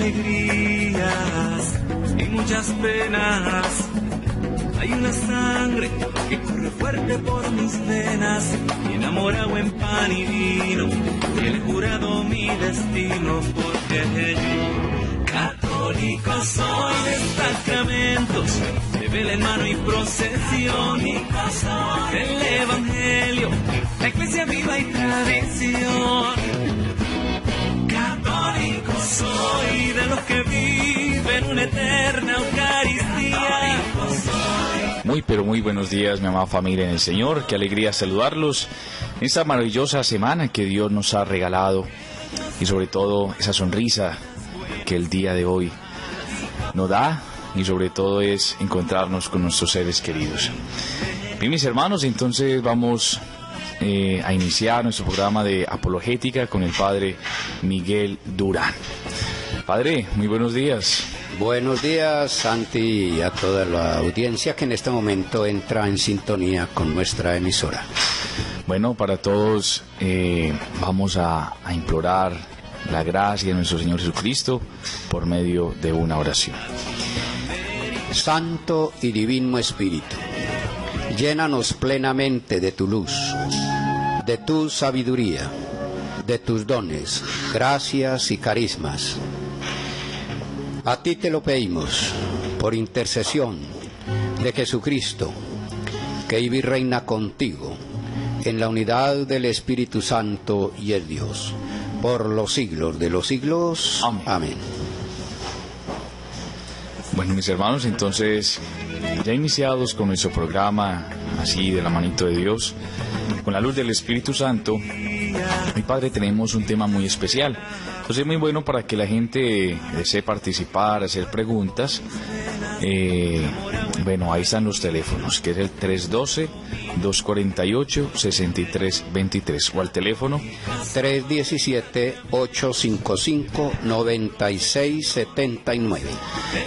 alegrías y muchas penas. Hay una sangre que corre fuerte por mis venas, y enamorado en pan y vino, y he jurado mi destino, porque yo, católico soy de sacramentos, de vela en mano y procesión, del evangelio, la iglesia viva y tradición. Católico soy de los que viven una eterna Eucaristía. Muy pero muy buenos días, mi amada familia en el Señor. Qué alegría saludarlos en esta maravillosa semana que Dios nos ha regalado, y sobre todo esa sonrisa que el día de hoy nos da, y sobre todo es encontrarnos con nuestros seres queridos. Bien, mis hermanos, entonces vamos a iniciar nuestro programa de apologética con el Padre Miguel Durán. Padre, muy buenos días. Buenos días, Santi, y a toda la audiencia que en este momento entra en sintonía con nuestra emisora. Bueno, para todos vamos a implorar la gracia de nuestro Señor Jesucristo por medio de una oración. Santo y Divino Espíritu, llénanos plenamente de tu luz, de tu sabiduría, de tus dones, gracias y carismas. A ti te lo pedimos, por intercesión de Jesucristo, que vive y reina contigo, en la unidad del Espíritu Santo y el Dios, por los siglos de los siglos. Amén. Amén. Bueno, mis hermanos, entonces, ya iniciados con nuestro programa, así de la manito de Dios, con la luz del Espíritu Santo, mi Padre, tenemos un tema muy especial. Entonces es muy bueno para que la gente desee participar, hacer preguntas. Bueno, ahí están los teléfonos, que es el 312-248-6323, o al teléfono 317-855-9679.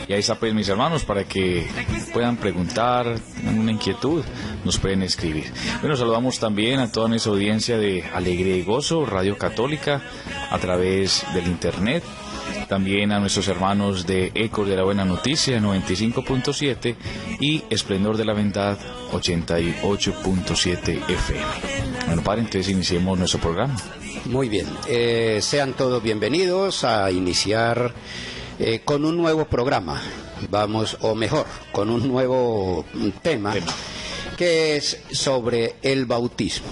Y ahí está, pues, mis hermanos, para que puedan preguntar, tengan una inquietud, nos pueden escribir. Bueno, saludamos también a toda nuestra audiencia de Alegría y Gozo, Radio Católica, a través del internet. También a nuestros hermanos de Ecos de la Buena Noticia 95.7 y Esplendor de la Verdad 88.7 FM. Bueno, Padre, entonces iniciemos nuestro programa. Muy bien, sean todos bienvenidos a iniciar con un nuevo programa, vamos, o mejor, con un nuevo tema, que es sobre el bautismo.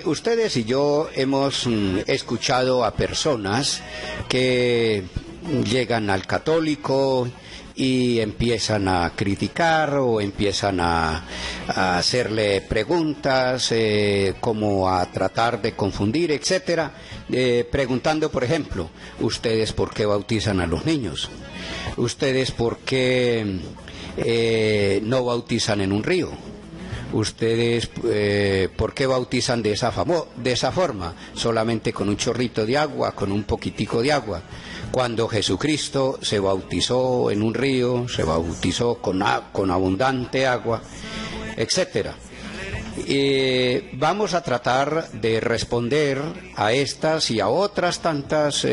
Ustedes y yo hemos escuchado a personas que llegan al católico y empiezan a criticar o empiezan a hacerle preguntas, como a tratar de confundir, etcétera, preguntando, por ejemplo, ¿ustedes por qué bautizan a los niños? ¿Ustedes por qué no bautizan en un río? ¿Ustedes por qué bautizan de esa forma, solamente con un chorrito de agua, con un poquitico de agua? Cuando Jesucristo se bautizó en un río, se bautizó con abundante agua, etcétera. Vamos a tratar de responder a estas y a otras tantas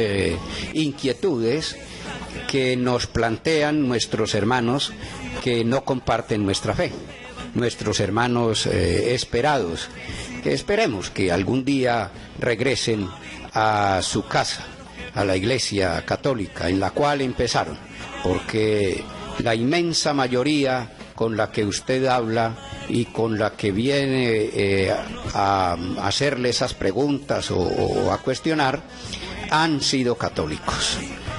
inquietudes que nos plantean nuestros hermanos que no comparten nuestra fe. Nuestros hermanos esperados, que esperemos que algún día regresen a su casa, a la Iglesia Católica en la cual empezaron, porque la inmensa mayoría con la que usted habla y con la que viene a hacerle esas preguntas o a cuestionar, han sido católicos.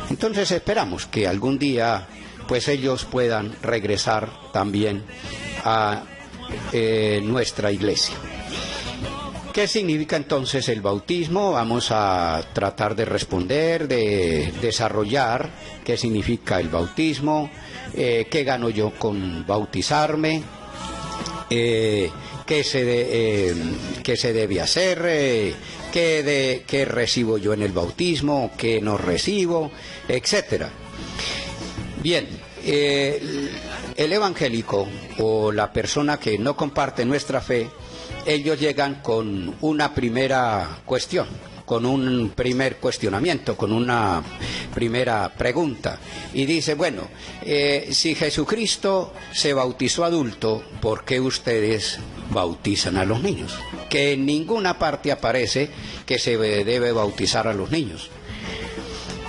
Entonces esperamos que algún día pues ellos puedan regresar también a nuestra iglesia. ¿Qué significa entonces el bautismo? Vamos a tratar de responder, de desarrollar qué significa el bautismo, qué gano yo con bautizarme, qué se debe hacer, qué recibo yo en el bautismo, qué no recibo, etcétera. Bien, el evangélico o la persona que no comparte nuestra fe, ellos llegan con una primera cuestión, con un primer cuestionamiento, con una primera pregunta. Y dice, bueno, si Jesucristo se bautizó adulto, ¿por qué ustedes bautizan a los niños? Que en ninguna parte aparece que se debe bautizar a los niños.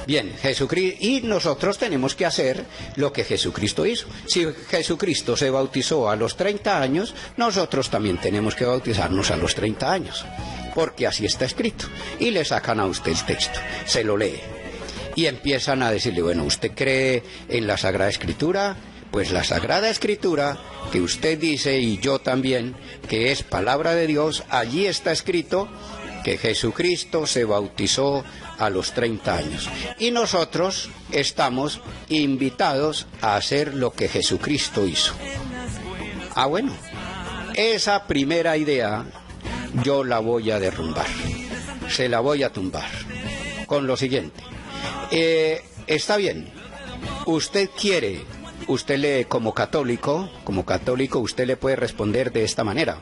Bien, Jesucristo, y nosotros tenemos que hacer lo que Jesucristo hizo. Si Jesucristo se bautizó a los 30 años, nosotros también tenemos que bautizarnos a los 30 años, porque así está escrito. Y le sacan a usted el texto, se lo lee, y empiezan a decirle, bueno, ¿usted cree en la Sagrada Escritura? Pues la Sagrada Escritura, que usted dice, y yo también, que es palabra de Dios, allí está escrito que Jesucristo se bautizó a los 30 años. Y nosotros estamos invitados a hacer lo que Jesucristo hizo. Ah, bueno, esa primera idea yo la voy a derrumbar, se la voy a tumbar, con lo siguiente. Está bien, usted quiere, usted lee como católico usted le puede responder de esta manera.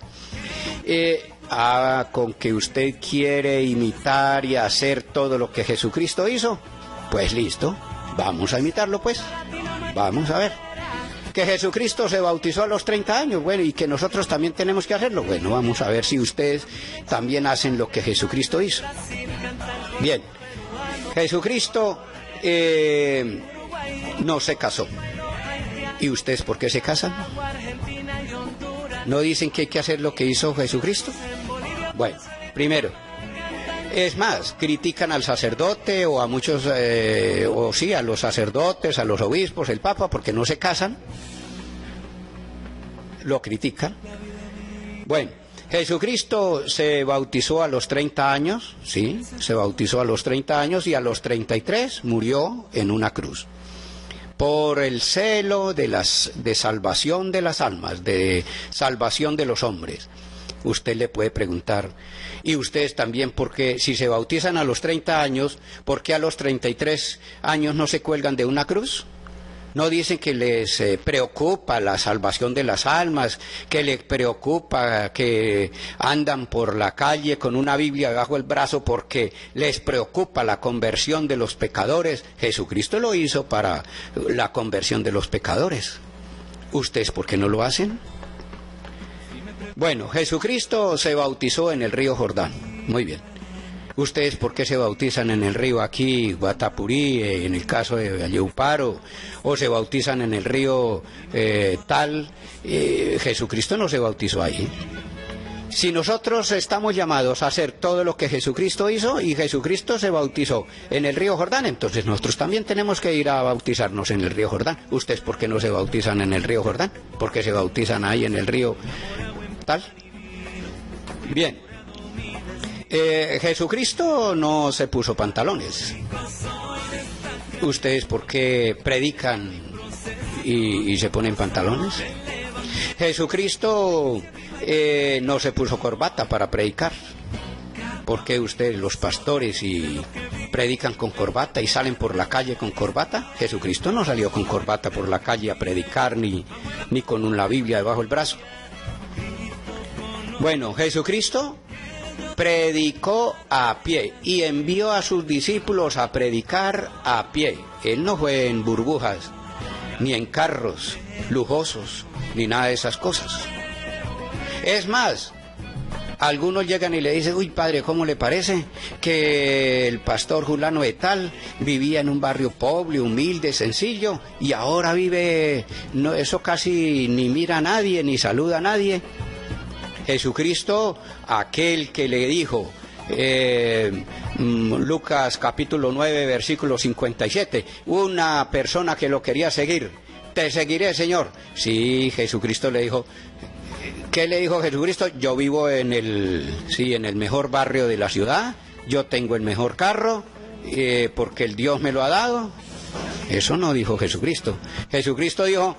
Con que usted quiere imitar y hacer todo lo que Jesucristo hizo, pues listo, vamos a imitarlo pues, vamos a ver. Que Jesucristo se bautizó a los 30 años, bueno, y que nosotros también tenemos que hacerlo, bueno, vamos a ver si ustedes también hacen lo que Jesucristo hizo. Bien, Jesucristo no se casó. ¿Y ustedes por qué se casan? ¿No dicen que hay que hacer lo que hizo Jesucristo? Bueno, primero, es más, critican al sacerdote o a muchos, a los sacerdotes, a los obispos, el Papa, porque no se casan. Lo critican. Bueno, Jesucristo se bautizó a los 30 años, sí, se bautizó a los 30 años y a los 33 murió en una cruz. Por el celo de salvación de las almas, de salvación de los hombres. Usted le puede preguntar, y ustedes también, porque si se bautizan a los 30 años, ¿por qué a los 33 años no se cuelgan de una cruz? ¿No dicen que les preocupa la salvación de las almas, que les preocupa que andan por la calle con una Biblia bajo el brazo porque les preocupa la conversión de los pecadores? Jesucristo lo hizo para la conversión de los pecadores. ¿Ustedes por qué no lo hacen? Bueno, Jesucristo se bautizó en el río Jordán. Muy bien. ¿Ustedes por qué se bautizan en el río aquí, Guatapurí, en el caso de Valleuparo, o se bautizan en el río tal? Jesucristo no se bautizó ahí. Si nosotros estamos llamados a hacer todo lo que Jesucristo hizo, y Jesucristo se bautizó en el río Jordán, entonces nosotros también tenemos que ir a bautizarnos en el río Jordán. ¿Ustedes por qué no se bautizan en el río Jordán? ¿Por qué se bautizan ahí en el río tal? Bien. Jesucristo no se puso pantalones. ¿Ustedes por qué predican y se ponen pantalones? Jesucristo no se puso corbata para predicar. ¿Por qué ustedes, los pastores, y predican con corbata y salen por la calle con corbata? Jesucristo no salió con corbata por la calle a predicar, ni con una Biblia debajo del brazo. Bueno, Jesucristo predicó a pie y envió a sus discípulos a predicar a pie. Él no fue en burbujas, ni en carros lujosos, ni nada de esas cosas. Es más, algunos llegan y le dicen, uy padre, ¿cómo le parece que el pastor Julano de tal vivía en un barrio pobre, humilde, sencillo, y ahora vive, no, eso casi ni mira a nadie, ni saluda a nadie? Jesucristo, aquel que le dijo, Lucas capítulo 9, versículo 57, una persona que lo quería seguir, te seguiré, Señor. Sí, Jesucristo le dijo, ¿qué le dijo Jesucristo? Yo vivo en el mejor barrio de la ciudad, yo tengo el mejor carro, porque el Dios me lo ha dado. Eso no dijo Jesucristo. Jesucristo dijo,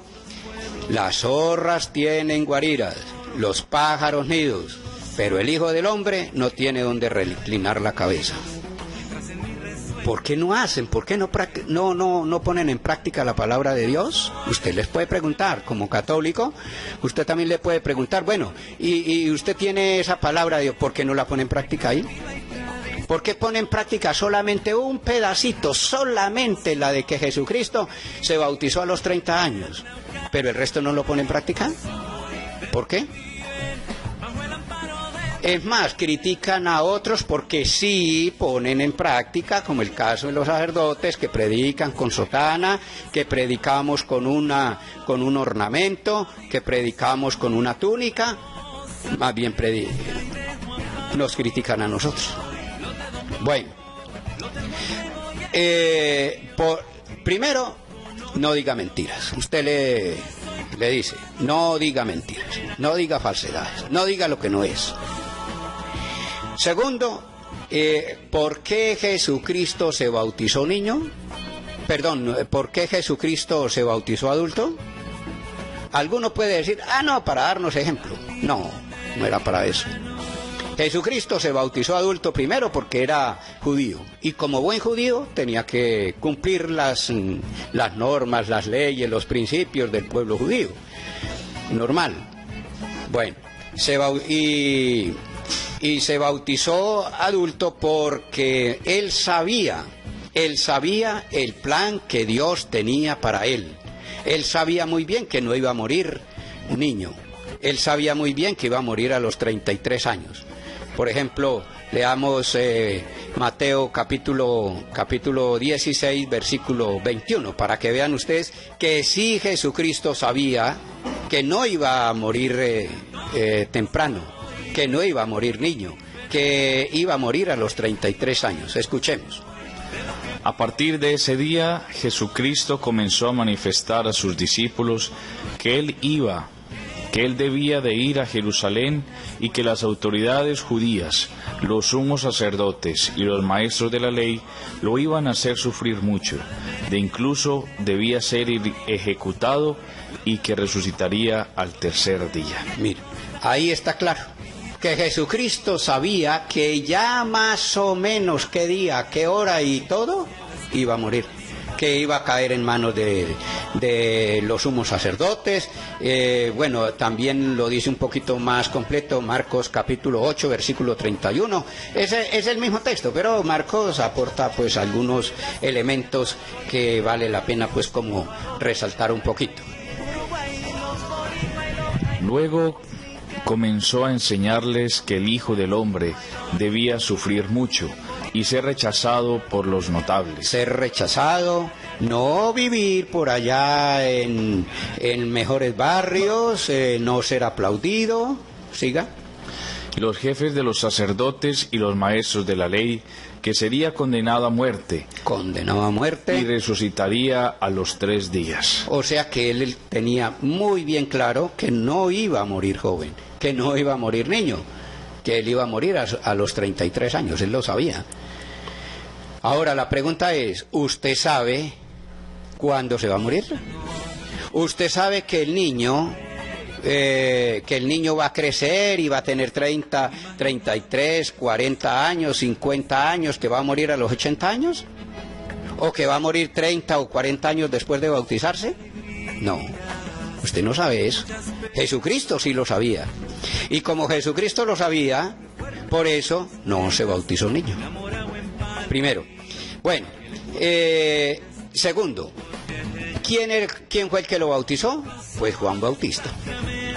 las zorras tienen guaridas, los pájaros nidos, pero el Hijo del Hombre no tiene donde reclinar la cabeza. ¿Por qué no hacen? ¿Por qué no ponen en práctica la palabra de Dios? Usted les puede preguntar, como católico, usted también le puede preguntar, bueno, y usted tiene esa palabra de Dios, ¿por qué no la pone en práctica ahí? ¿Por qué pone en práctica solamente un pedacito, solamente la de que Jesucristo se bautizó a los 30 años, pero el resto no lo pone en práctica? ¿Por qué? Es más, critican a otros porque sí ponen en práctica, como el caso de los sacerdotes que predican con sotana, que predicamos con un ornamento, que predicamos con una túnica. Más bien nos critican a nosotros. Bueno, primero, no diga mentiras. Usted le dice, no diga mentiras, no diga falsedades, no diga lo que no es. Segundo, ¿por qué Jesucristo se bautizó niño? Perdón, ¿por qué Jesucristo se bautizó adulto? Alguno puede decir, no, para darnos ejemplo. No, no era para eso. Jesucristo se bautizó adulto primero porque era judío, y como buen judío tenía que cumplir las normas, las leyes, los principios del pueblo judío. Normal. Bueno, y se bautizó adulto porque él sabía el plan que Dios tenía para él. Él sabía muy bien que no iba a morir niño. Él sabía muy bien que iba a morir a los 33 años. Por ejemplo, leamos Mateo capítulo 16, versículo 21, para que vean ustedes que sí Jesucristo sabía que no iba a morir temprano, que no iba a morir niño, que iba a morir a los 33 años. Escuchemos. A partir de ese día, Jesucristo comenzó a manifestar a sus discípulos que Él debía de ir a Jerusalén y que las autoridades judías, los sumos sacerdotes y los maestros de la ley lo iban a hacer sufrir mucho, de incluso debía ser ejecutado y que resucitaría al tercer día. Mira, ahí está claro que Jesucristo sabía que ya más o menos qué día, qué hora y todo iba a morir, que iba a caer en manos de los sumos sacerdotes. Bueno, también lo dice un poquito más completo Marcos capítulo 8, versículo 31. Es el mismo texto, pero Marcos aporta pues algunos elementos que vale la pena pues como resaltar un poquito. Luego comenzó a enseñarles que el Hijo del Hombre debía sufrir mucho y ser rechazado por los notables. Ser rechazado, no vivir por allá en mejores barrios, no ser aplaudido. Siga. Los jefes de los sacerdotes y los maestros de la ley, que sería condenado a muerte. Condenado a muerte. Y resucitaría a los 3 días. O sea que él tenía muy bien claro que no iba a morir joven, que no iba a morir niño, que él iba a morir a los 33 años, él lo sabía. Ahora la pregunta es, ¿usted sabe cuándo se va a morir? ¿Usted sabe que el niño va a crecer y va a tener 30, 33, 40 años, 50 años, que va a morir a los 80 años? ¿O que va a morir 30 o 40 años después de bautizarse? No, usted no sabe eso. Jesucristo sí lo sabía. Y como Jesucristo lo sabía, por eso no se bautizó niño. Primero. Bueno, segundo, ¿quién fue el que lo bautizó? Pues Juan Bautista.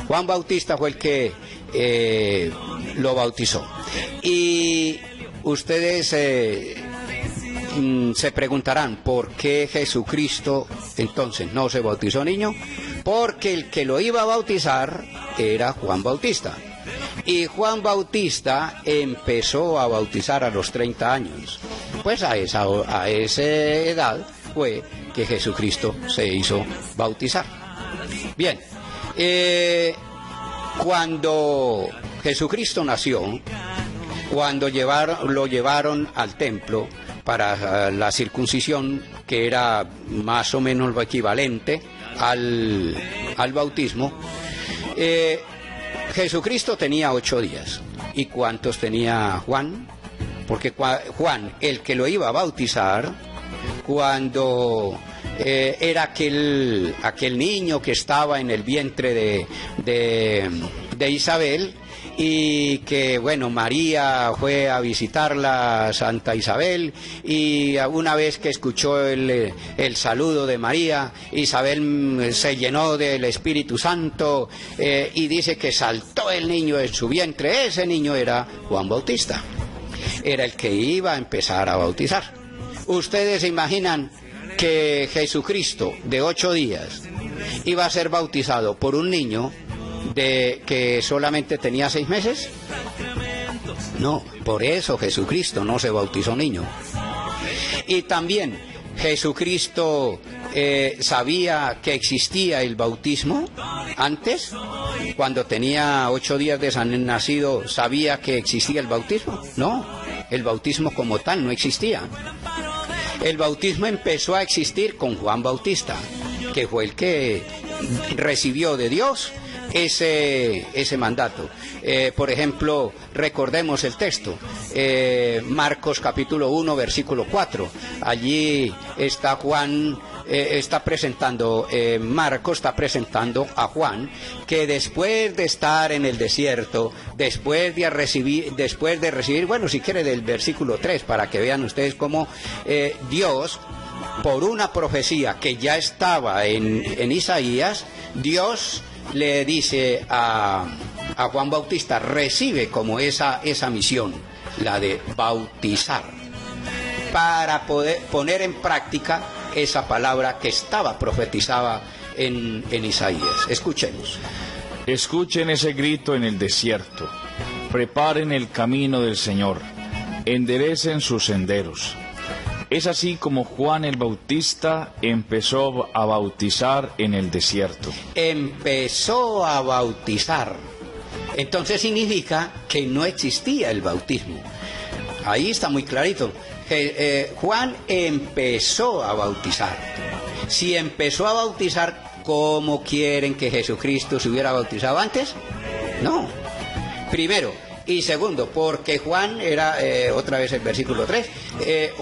Juan Bautista fue el que lo bautizó. Y ustedes se preguntarán, ¿por qué Jesucristo entonces no se bautizó niño? Porque el que lo iba a bautizar era Juan Bautista. Y Juan Bautista empezó a bautizar a los 30 años. Pues a esa edad fue que Jesucristo se hizo bautizar. Bien, cuando Jesucristo nació, cuando lo llevaron al templo para la circuncisión, que era más o menos lo equivalente al bautismo, Jesucristo tenía 8 días. ¿Y cuántos tenía Juan? Porque Juan, el que lo iba a bautizar, cuando era aquel niño que estaba en el vientre de Isabel, y que, bueno, María fue a visitarla, Santa Isabel, y una vez que escuchó el saludo de María, Isabel se llenó del Espíritu Santo, y dice que saltó el niño en su vientre. Ese niño era Juan Bautista, era el que iba a empezar a bautizar. ¿Ustedes se imaginan que Jesucristo de 8 días iba a ser bautizado por un niño que solamente tenía 6 meses? No, por eso Jesucristo no se bautizó niño. Y también Jesucristo sabía que existía el bautismo antes, cuando tenía 8 días de nacido, ¿sabía que existía el bautismo? No, el bautismo como tal no existía. El bautismo empezó a existir con Juan Bautista, que fue el que recibió de Dios ese mandato. Por ejemplo, recordemos el texto, Marcos capítulo 1, versículo 4. Allí está Juan, Marcos está presentando a Juan, que después de estar en el desierto, después de recibir, bueno, si quiere del versículo 3, para que vean ustedes cómo Dios, por una profecía que ya estaba en Isaías, Dios le dice a Juan Bautista, recibe como esa misión, la de bautizar, para poder poner en práctica esa palabra que estaba profetizada en Isaías. Escuchemos. Escuchen ese grito en el desierto. Preparen el camino del Señor. Enderecen sus senderos. Es así como Juan el Bautista empezó a bautizar en el desierto. Empezó a bautizar. Entonces significa que no existía el bautismo. Ahí está muy clarito. Juan empezó a bautizar. Si empezó a bautizar, ¿cómo quieren que Jesucristo se hubiera bautizado antes? No. Primero. Y segundo, porque Juan era, otra vez el versículo 3,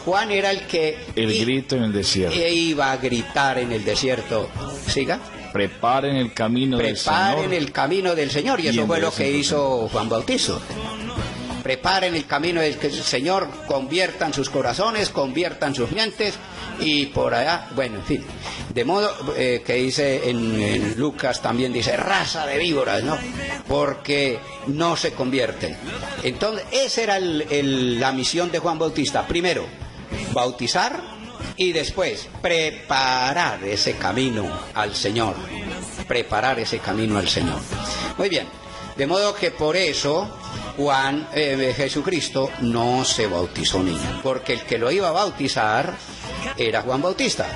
Juan era el que... El grito en el desierto. Iba a gritar en el desierto. ¿Siga? Preparen el camino del Señor. Preparen el camino del Señor. Y eso fue lo que hizo Juan Bautista. Preparen el camino del Señor, conviertan sus corazones, conviertan sus mentes, y por allá, bueno, en fin. De modo que dice en Lucas también dice, raza de víboras, ¿no? Porque no se convierten. Entonces, esa era la misión de Juan Bautista. Primero, bautizar, y después preparar ese camino al Señor. Preparar ese camino al Señor. Muy bien. De modo que por eso Jesucristo no se bautizó niño, porque el que lo iba a bautizar era Juan Bautista,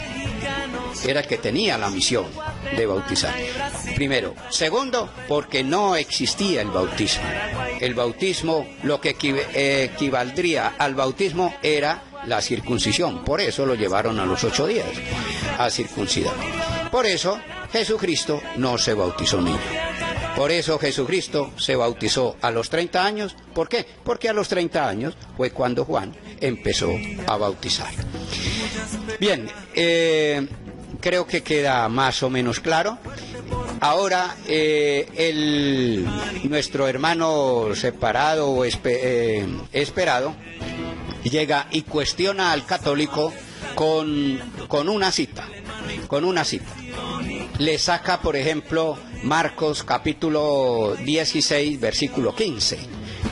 era el que tenía la misión de bautizar. Primero. Segundo, porque no existía el bautismo. El bautismo, lo que equivaldría al bautismo era la circuncisión. Por eso lo llevaron a los 8 días a circuncidar. Por eso Jesucristo no se bautizó niño. Por eso Jesucristo se bautizó a los 30 años. ¿Por qué? Porque a los 30 años fue cuando Juan empezó a bautizar. Bien, creo que queda más o menos claro. Ahora, nuestro hermano separado o esperado llega y cuestiona al católico con una cita. Le saca, por ejemplo, Marcos capítulo 16, versículo 15.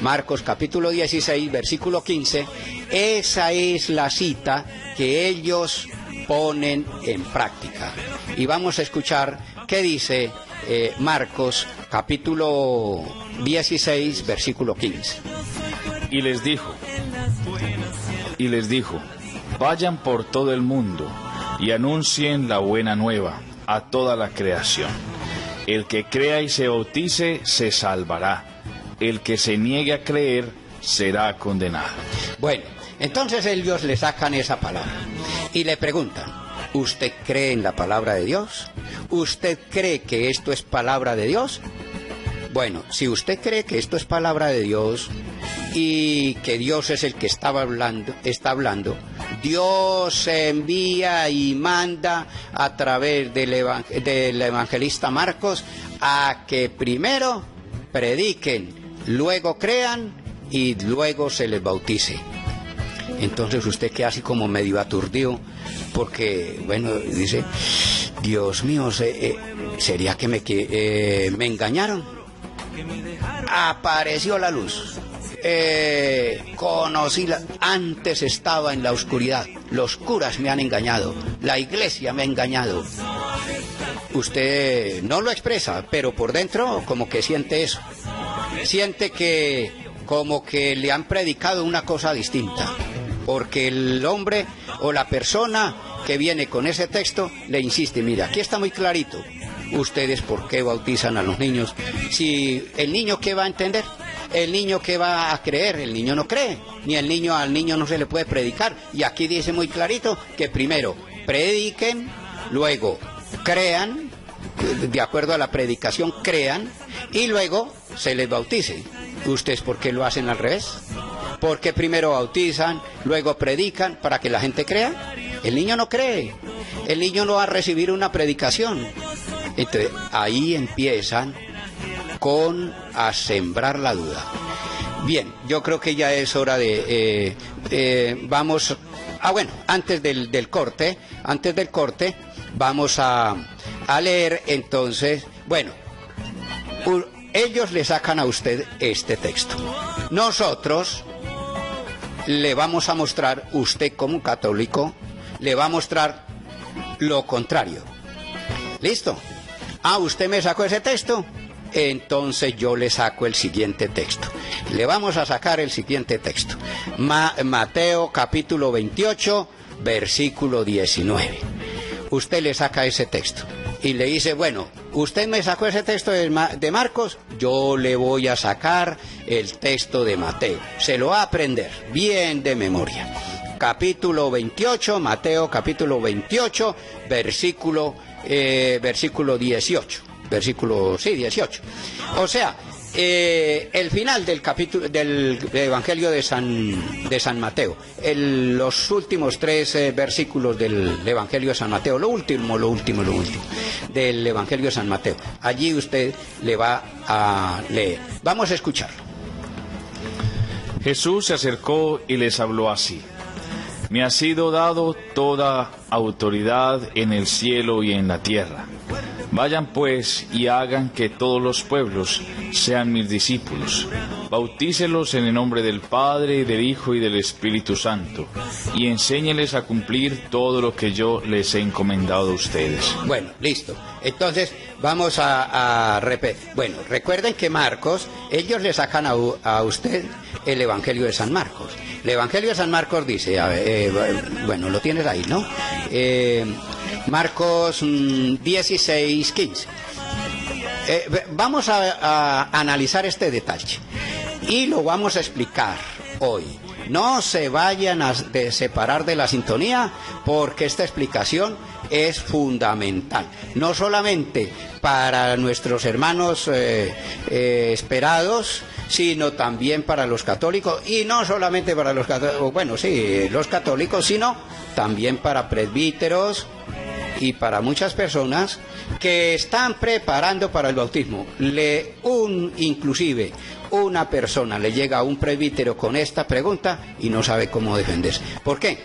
Marcos capítulo 16, versículo 15. Esa es la cita que ellos ponen en práctica. Y vamos a escuchar qué dice Marcos capítulo 16, versículo 15. Y les dijo, vayan por todo el mundo y anuncien la buena nueva a toda la creación. El que crea y se bautice se salvará. El que se niegue a creer será condenado. Bueno, entonces ellos le sacan esa palabra y le preguntan, ¿usted cree en la palabra de Dios? ¿Usted cree que esto es palabra de Dios? Bueno, si usted cree que esto es palabra de Dios y que Dios es el que está hablando, Dios envía y manda a través del evangelista Marcos a que primero prediquen luego crean y luego se les bautice. Entonces usted queda así como medio aturdido, porque, bueno, dice, Dios mío, ¿sería que me engañaron? Apareció la luz. Antes estaba en la oscuridad, los curas me han engañado, la iglesia me ha engañado. Usted no lo expresa, pero por dentro como que siente eso. Siente que como que le han predicado una cosa distinta, porque el hombre o la persona que viene con ese texto le insiste, mira, aquí está muy clarito, ustedes por qué bautizan a los niños, si el niño ¿qué va a entender? El niño ¿qué va a creer? El niño no cree, ni al niño no se le puede predicar, y aquí dice muy clarito que primero prediquen, luego crean, de acuerdo a la predicación crean, y luego se les bautice. ¿Ustedes por qué lo hacen al revés? ¿Por qué primero bautizan, luego predican para que la gente crea? El niño no cree, el niño no va a recibir una predicación. Entonces ahí empiezan a sembrar la duda. Bien, yo creo que ya es hora de vamos. Bueno, antes del corte, vamos a leer entonces. Bueno, ellos le sacan a usted este texto. Nosotros le vamos a mostrar, usted como católico, le va a mostrar lo contrario. ¿Listo? ¿Usted me sacó ese texto? Entonces yo le saco el siguiente texto. Le vamos a sacar el siguiente texto. Mateo capítulo 28, versículo 19. Usted le saca ese texto y le dice, bueno, usted me sacó ese texto de Marcos, yo le voy a sacar el texto de Mateo. Se lo va a aprender bien de memoria. Capítulo 28, Mateo capítulo 28, versículo 18. Versículo 18. O sea, el final del capítulo del Evangelio de San Mateo, los últimos 3 versículos del Evangelio de San Mateo, lo último del Evangelio de San Mateo. Allí usted le va a leer. Vamos a escucharlo. Jesús se acercó y les habló así: me ha sido dado toda autoridad en el cielo y en la tierra. Vayan pues y hagan que todos los pueblos sean mis discípulos. Bautícelos en el nombre del Padre, del Hijo y del Espíritu Santo, y enséñeles a cumplir todo lo que yo les he encomendado a ustedes. Bueno, listo. Entonces vamos a repetir. Bueno, recuerden que Marcos, ellos le sacan a usted el Evangelio de San Marcos. El Evangelio de San Marcos dice, bueno, lo tienes ahí, ¿no? Marcos 16, 15. Vamos a analizar este detalle y lo vamos a explicar hoy. No se vayan a separar de la sintonía, porque esta explicación es fundamental, no solamente para nuestros hermanos esperados, sino también para los católicos, y no solamente para los católicos, bueno, sí, los católicos, sino también para presbíteros y para muchas personas que están preparando para el bautismo. Inclusive una persona le llega a un presbítero con esta pregunta y no sabe cómo defenderse. ¿Por qué?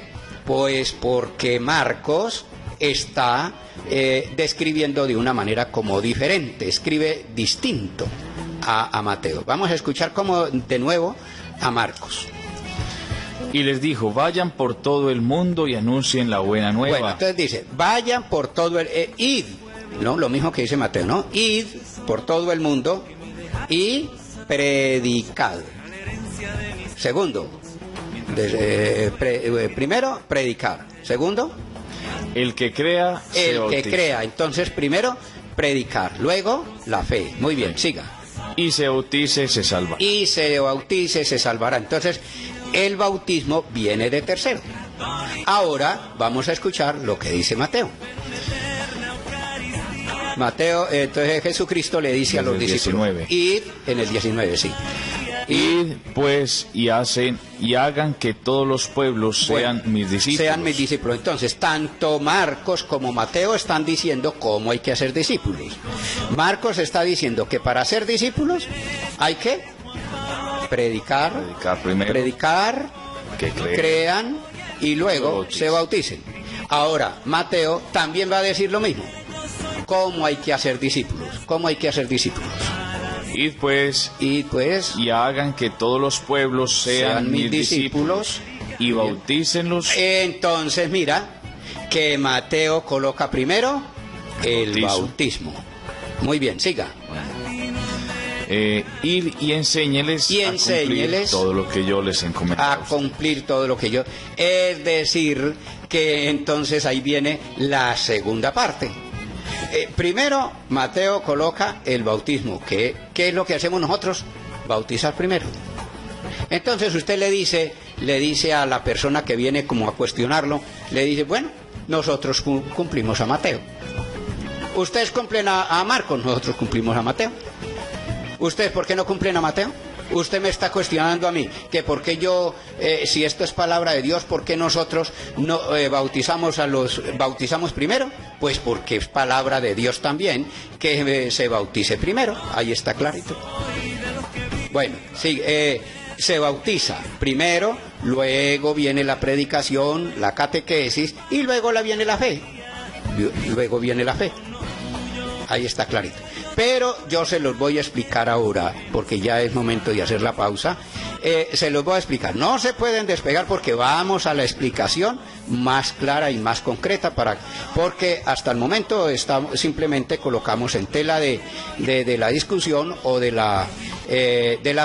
Pues porque Marcos está describiendo de una manera como diferente, escribe distinto a Mateo. Vamos a escuchar como de nuevo a Marcos. Y les dijo, vayan por todo el mundo y anuncien la buena nueva. Bueno, entonces dice, vayan por todo id, ¿no? Lo mismo que dice Mateo, ¿no? Id por todo el mundo y predicad. Segundo, primero, predicar. Segundo, el que crea, entonces primero, predicar. Luego, la fe. Muy bien, siga. Y se bautice, se salvará. Y se bautice, se salvará. Entonces, el bautismo viene de tercero. Ahora vamos a escuchar lo que dice Mateo. Entonces Jesucristo le dice a los discípulos, id, en el 19, sí. Id pues y hagan que todos los pueblos sean mis discípulos. Sean mis discípulos. Entonces, tanto Marcos como Mateo están diciendo cómo hay que hacer discípulos. Marcos está diciendo que para ser discípulos hay que predicar primero, predicar, que crean y luego se bauticen. Ahora, Mateo también va a decir lo mismo. ¿Cómo hay que hacer discípulos? ¿Cómo hay que hacer discípulos? Id pues y hagan que todos los pueblos sean mis discípulos y bautícenlos. Entonces mira que Mateo coloca primero el bautismo. Muy bien, siga. Ir y enséñeles a cumplir todo lo que yo les encomendé. A cumplir todo lo que yo... Es decir, que entonces ahí viene la segunda parte. Primero, Mateo coloca el bautismo. ¿Qué es lo que hacemos nosotros? Bautizar primero. Entonces usted le dice a la persona que viene como a cuestionarlo, le dice, bueno, nosotros cumplimos a Mateo. Ustedes cumplen a Marcos, nosotros cumplimos a Mateo. ¿Ustedes por qué no cumplen a Mateo? Usted me está cuestionando a mí, que por qué yo, si esto es palabra de Dios, ¿por qué nosotros no bautizamos primero? Pues porque es palabra de Dios también, que se bautice primero, ahí está clarito. Bueno, sí, se bautiza primero, luego viene la predicación, la catequesis, y luego viene la fe. Luego viene la fe. Ahí está clarito. Pero yo se los voy a explicar ahora, porque ya es momento de hacer la pausa. Se los voy a explicar. No se pueden despegar porque vamos a la explicación más clara y más concreta, porque hasta el momento simplemente colocamos en tela de la discusión o de la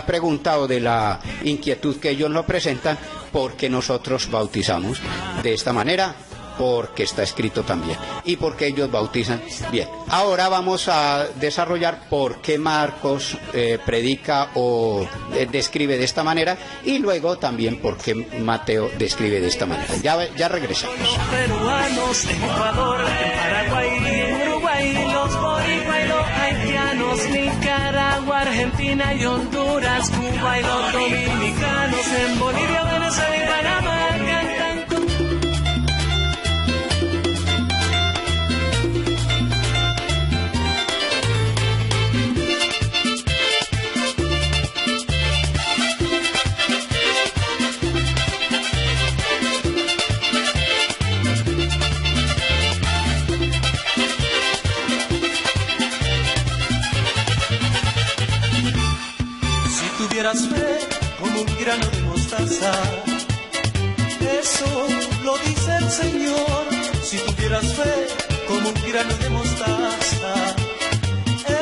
pregunta o de la inquietud que ellos nos presentan, porque nosotros bautizamos de esta manera, porque está escrito también, y porque ellos bautizan bien. Ahora vamos a desarrollar por qué Marcos predica o describe de esta manera, y luego también por qué Mateo describe de esta manera. Ya regresamos. Peruanos, en Ecuador, en Paraguay, en Uruguay, los boricua y los haitianos, Nicaragua, Argentina y Honduras, Cuba y los dominicanos, en Bolivia, Venezuela y Panamá cantan con... Tuvieras fe como un grano de mostaza, eso lo dice el Señor. Si tuvieras fe como un grano de mostaza,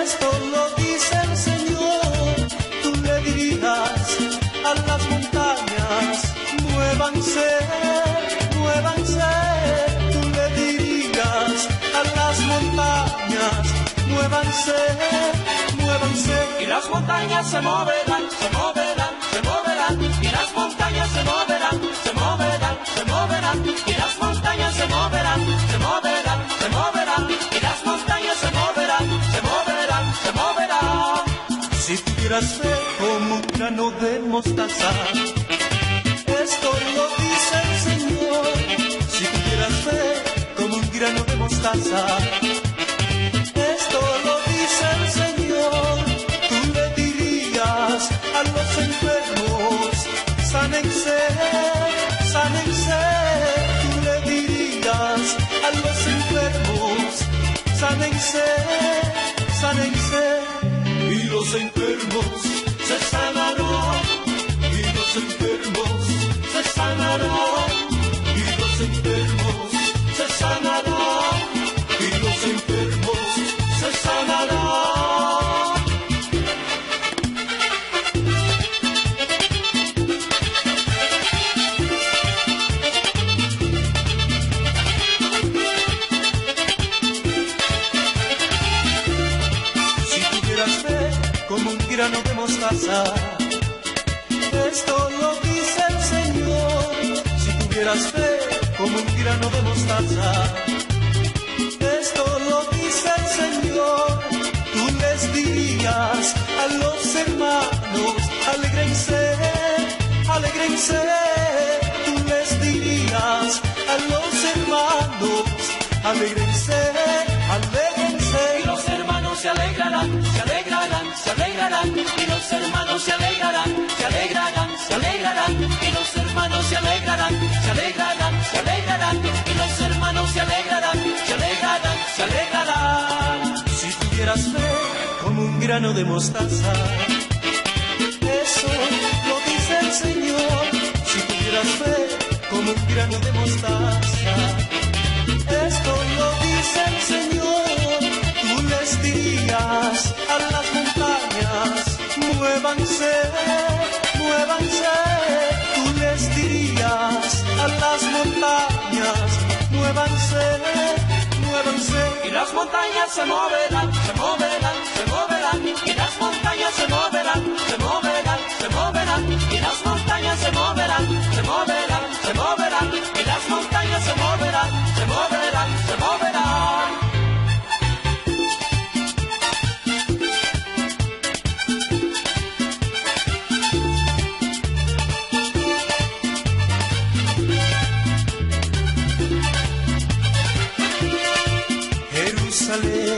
esto lo dice el Señor. Tú le dirías a las montañas, muévanse, muévanse. Tú le dirías a las montañas, muévanse, muévanse. Y las montañas se moverán, se moverán, se moverán. Y las montañas se moverán, se moverán, se moverán. Y las montañas se moverán, se moverán, se moverán. Y las montañas se moverán, se moverán, se moverán. Si tuvieras fe como un grano de mostaza, esto lo dice el Señor. Si tuvieras fe como un grano de mostaza, esto lo dice el Señor. Tú le dirías a los enfermos, sánense, sánense. Tú le dirías a los enfermos, sánense, sánense. Y los enfermos se sanarán, y los enfermos se sanarán, y los enfermos se sanarán, y los enfermos se sanarán. Si tuvieras fe como un grano de mostaza, esto lo dice el Señor. Si tuvieras fe como un grano de mostaza, esto lo dice el Señor. Tú les dirías a los hermanos, alégrense, alégrense. Tú les dirías a los hermanos, alégrense, alégrense. Y los hermanos se alegrarán, se alegrarán, se alegrarán. Y los hermanos se alegrarán, se alegrarán. grano de mostaza. Eso lo dice el Señor, si tuvieras fe como un grano de mostaza. Esto lo dice el Señor, tú les dirías a las montañas, muévanse, muévanse. Tú les dirías a las montañas, muévanse, muévanse. Y las montañas se moverán, se moverán, se moverán. Y las montañas se moverán, se moverán, se moverán. Y las montañas se moverán, se moverán, se moverán. Y las montañas se moverán, se moverán, se moverán. Jerusalén,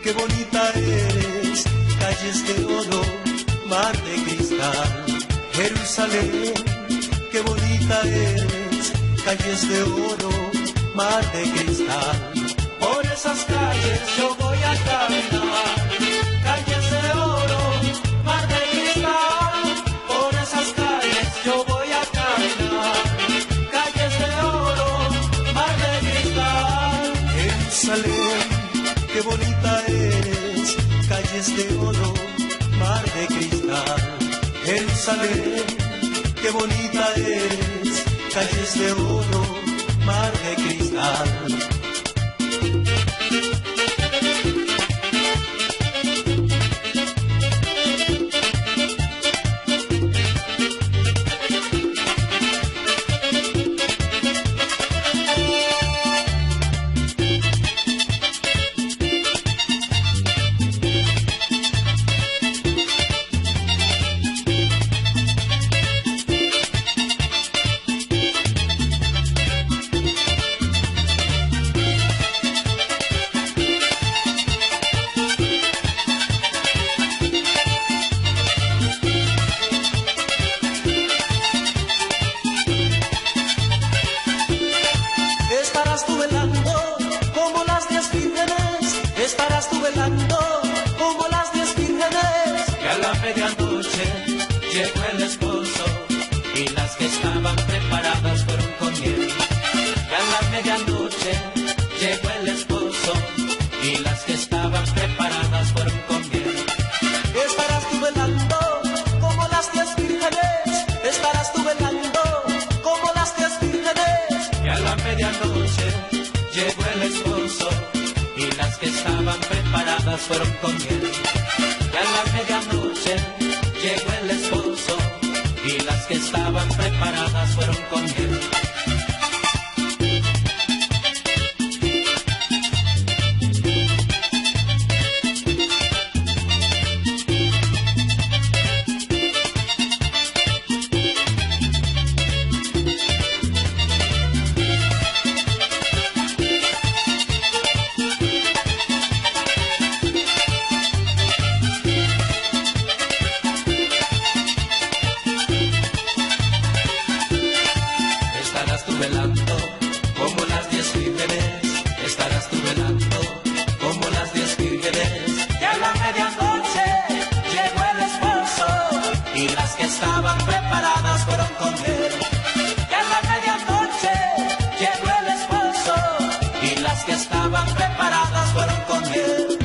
qué bonita eres, calles de oro, mar de cristal. Jerusalén, qué bonita eres, calles de oro, mar de cristal. Por esas calles yo voy a caminar, calles de oro, mar de cristal. Por esas calles yo voy a caminar, calles de oro, mar de cristal. Jerusalén, qué bonita eres, calles de oro, mar de cristal. Jerusalén, qué bonita eres, calles de oro, mar de cristal. Estarás tú velando como las 10 vírgenes, estarás tú velando como las 10 vírgenes. Que a la medianoche llegó el esposo y las que estaban preparadas fueron con él. Que a la medianoche llegó el esposo y las que estaban preparadas fueron con él. Estarás tú velando como las 10 vírgenes, estarás tú velando como las 10 vírgenes. Que a la medianoche llegó el esposo y las que estaban preparadas fueron con él. Que a la medianoche llegó el esposo y las que estaban preparadas fueron con él. Estarás tú velando como las 10 vírgenes, estarás tú velando como las 10 vírgenes. Que a la medianoche llegó el esposo y las que estaban preparadas fueron con él. Que a la medianoche llegó el esposo y las que estaban preparadas fueron con él.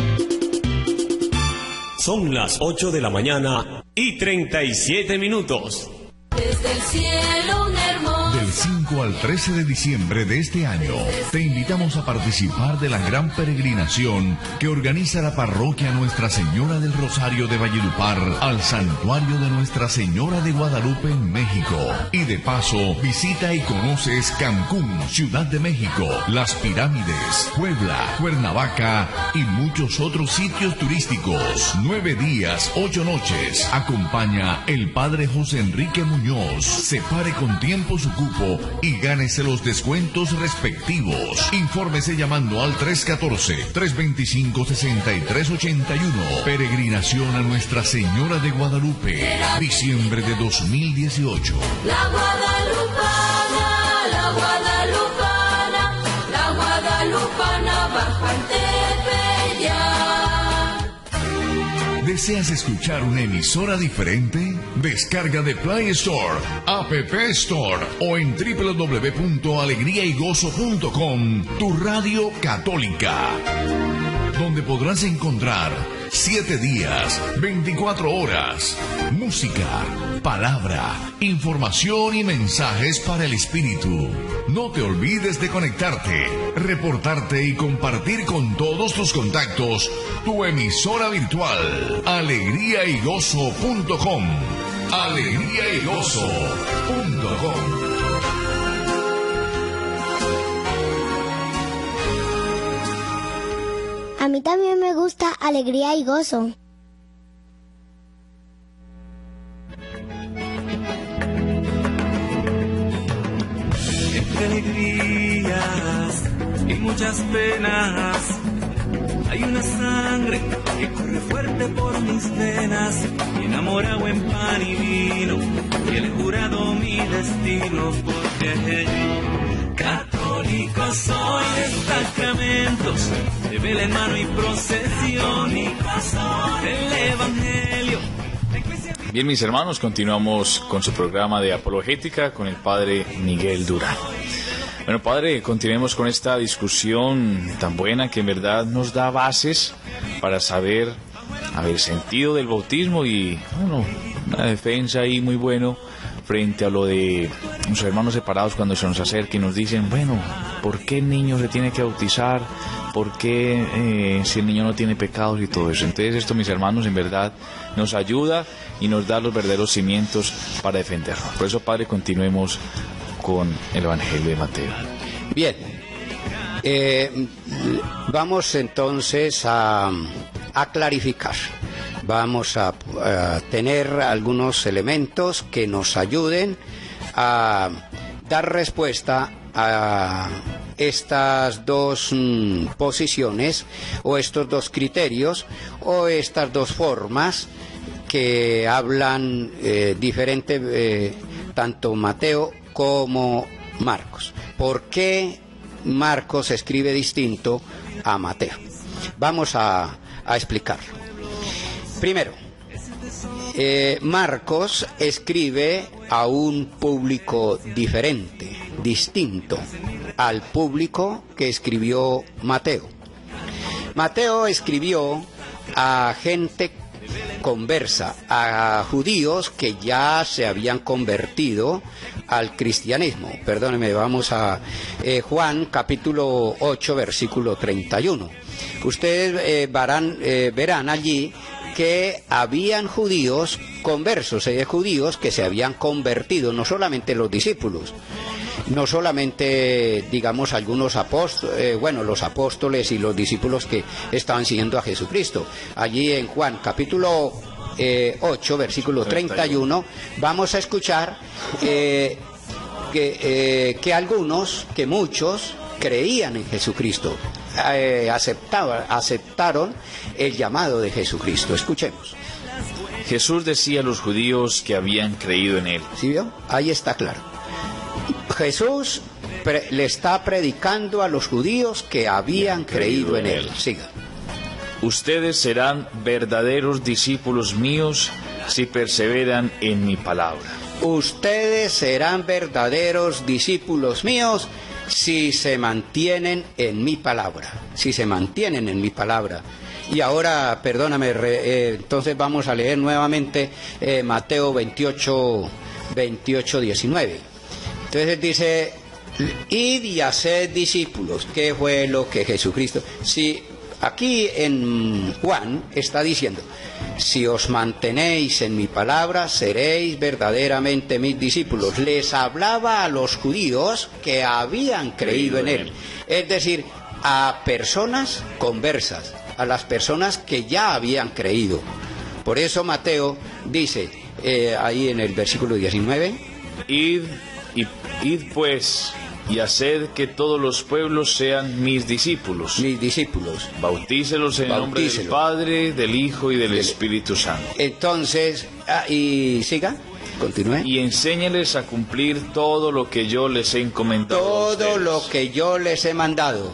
Son las 8 de la mañana y 37 minutos. Desde el cielo un hermoso. Del 5 al 13 de diciembre de este año, te invitamos a participar de la gran peregrinación que organiza la parroquia Nuestra Señora del Rosario de Valledupar al Santuario de Nuestra Señora de Guadalupe en México. Y de paso, visita y conoces Cancún, Ciudad de México, Las Pirámides, Puebla, Cuernavaca y muchos otros sitios turísticos. 9 días, 8 noches. Acompaña el Padre José Enrique Muñoz. Separe con tiempo su cupo y gánese los descuentos respectivos. Infórmese llamando al 314-325-6381. Peregrinación a Nuestra Señora de Guadalupe, diciembre de 2018. La guadalupana, la guadalupana, la guadalupana bajo el Tepeyac. ¿Deseas escuchar una emisora diferente? Descarga de Play Store, App Store o en www.alegriaygozo.com tu radio católica, donde podrás encontrar 7 días, 24 horas, música, palabra, información y mensajes para el espíritu. No te olvides de conectarte, reportarte y compartir con todos tus contactos tu emisora virtual, alegriaygozo.com. alegriaygozo.com. A mí también me gusta Alegría y Gozo. Entre alegrías y muchas penas, hay una sangre que corre fuerte por mis venas, y enamorado en pan y vino, y he jurado mi destino, porque católico soy de sacramentos, de vela en mano y procesión, y el evangelio. Bien, mis hermanos, continuamos con su programa de apologética con el padre Miguel Durán. Bueno, padre, continuemos con esta discusión tan buena que en verdad nos da bases para saber el sentido del bautismo y, bueno, una defensa ahí muy bueno frente a lo de los hermanos separados cuando se nos acercan y nos dicen, bueno, ¿por qué el niño se tiene que bautizar? ¿Por qué si el niño no tiene pecados y todo eso? Entonces esto, mis hermanos, en verdad nos ayuda y nos da los verdaderos cimientos para defenderlo. Por eso, padre, continuemos con el Evangelio de Mateo. Bien, vamos entonces a clarificar. Vamos a tener algunos elementos que nos ayuden a dar respuesta a estas dos posiciones o estos dos criterios o estas dos formas que hablan diferente tanto Mateo como Marcos. ¿Por qué Marcos escribe distinto a Mateo? Vamos a explicarlo. Primero, Marcos escribe a un público diferente, distinto al público que escribió Mateo. Mateo escribió a gente conversa, a judíos que ya se habían convertido al cristianismo. Perdónenme, vamos a Juan capítulo 8 versículo 31. Ustedes verán allí que habían judíos conversos, judíos que se habían convertido, no solamente los discípulos, no solamente, digamos, algunos apóstoles, los apóstoles y los discípulos que estaban siguiendo a Jesucristo. Allí en Juan capítulo 8, versículo 31, vamos a escuchar que muchos creían en Jesucristo, aceptaron el llamado de Jesucristo. Escuchemos. Jesús decía a los judíos que habían creído en él. ¿Sí vio? Ahí está claro. Jesús le está predicando a los judíos que habían creído en él. Siga. Ustedes serán verdaderos discípulos míos si perseveran en mi palabra. Ustedes serán verdaderos discípulos míos si se mantienen en mi palabra. Si se mantienen en mi palabra. Y ahora, perdóname, entonces vamos a leer nuevamente Mateo 28, 19. Entonces dice, id y haced discípulos. ¿Qué fue lo que Jesucristo? Si aquí en Juan está diciendo, si os mantenéis en mi palabra, seréis verdaderamente mis discípulos. Les hablaba a los judíos que habían creído en él. Es decir, a personas conversas, a las personas que ya habían creído. Por eso Mateo dice, ahí en el versículo 19, Id pues y haced que todos los pueblos sean mis discípulos. Mis discípulos. Bautícelos en el nombre del Padre, del Hijo y del Espíritu Santo. Entonces, y siga, continúe. Y enséñales a cumplir todo lo que yo les he encomendado. Todo lo que yo les he mandado.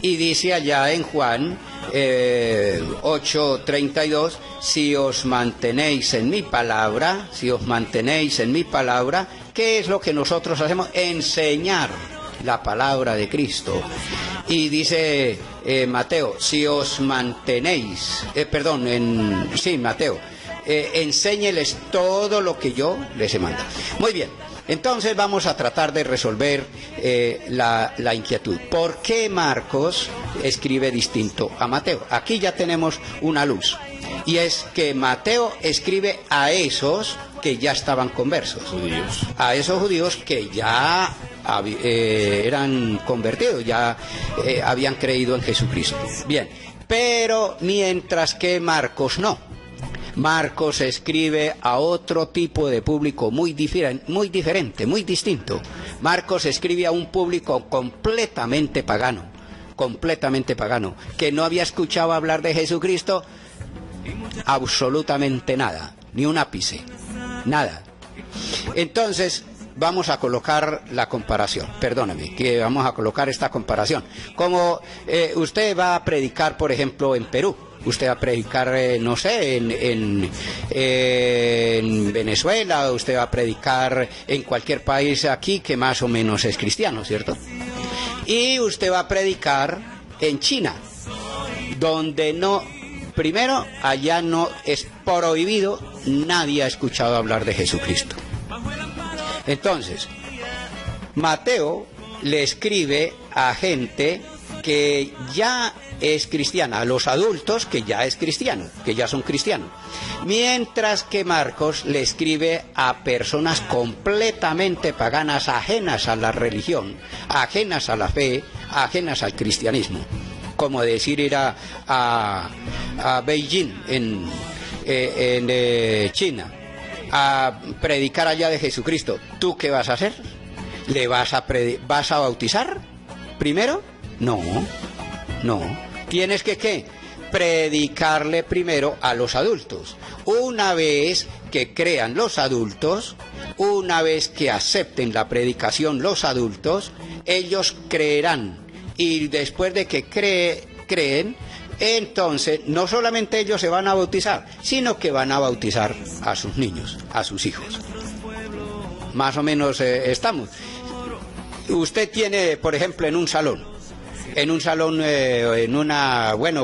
Y dice allá en Juan 8:32, si os mantenéis en mi palabra, ¿qué es lo que nosotros hacemos? Enseñar la palabra de Cristo. Y dice Mateo, si os mantenéis, Mateo, enséñeles todo lo que yo les he mandado. Muy bien, entonces vamos a tratar de resolver la inquietud. ¿Por qué Marcos escribe distinto a Mateo? Aquí ya tenemos una luz, y es que Mateo escribe a esos que ya estaban conversos, a esos judíos que ya eran convertidos, ya habían creído en Jesucristo. Bien, pero mientras que Marcos no. Marcos escribe a otro tipo de público muy diferente, muy distinto. Marcos escribe a un público completamente pagano, que no había escuchado hablar de Jesucristo absolutamente nada, ni un ápice, nada. Entonces, vamos a colocar la comparación, perdóneme, que vamos a colocar esta comparación. Como usted va a predicar, por ejemplo, en Perú, usted va a predicar, no sé, en Venezuela, usted va a predicar en cualquier país aquí que más o menos es cristiano, ¿cierto? Y usted va a predicar en China, donde no, primero, allá no es prohibido, nadie ha escuchado hablar de Jesucristo. Entonces, Mateo le escribe a gente que ya es cristiana, a los adultos que ya es cristiano, que ya son cristianos. Mientras que Marcos le escribe a personas completamente paganas, ajenas a la religión, ajenas a la fe, ajenas al cristianismo. Como decir ir a Beijing, en China, a predicar allá de Jesucristo. ¿Tú qué vas a hacer? ¿Vas a bautizar primero? No. Tienes que, ¿qué? Predicarle primero a los adultos. Una vez que crean los adultos, una vez que acepten la predicación los adultos, ellos creerán. Y después de que creen, entonces no solamente ellos se van a bautizar, sino que van a bautizar a sus niños, a sus hijos. Más o menos estamos. Usted tiene, por ejemplo, en un salón,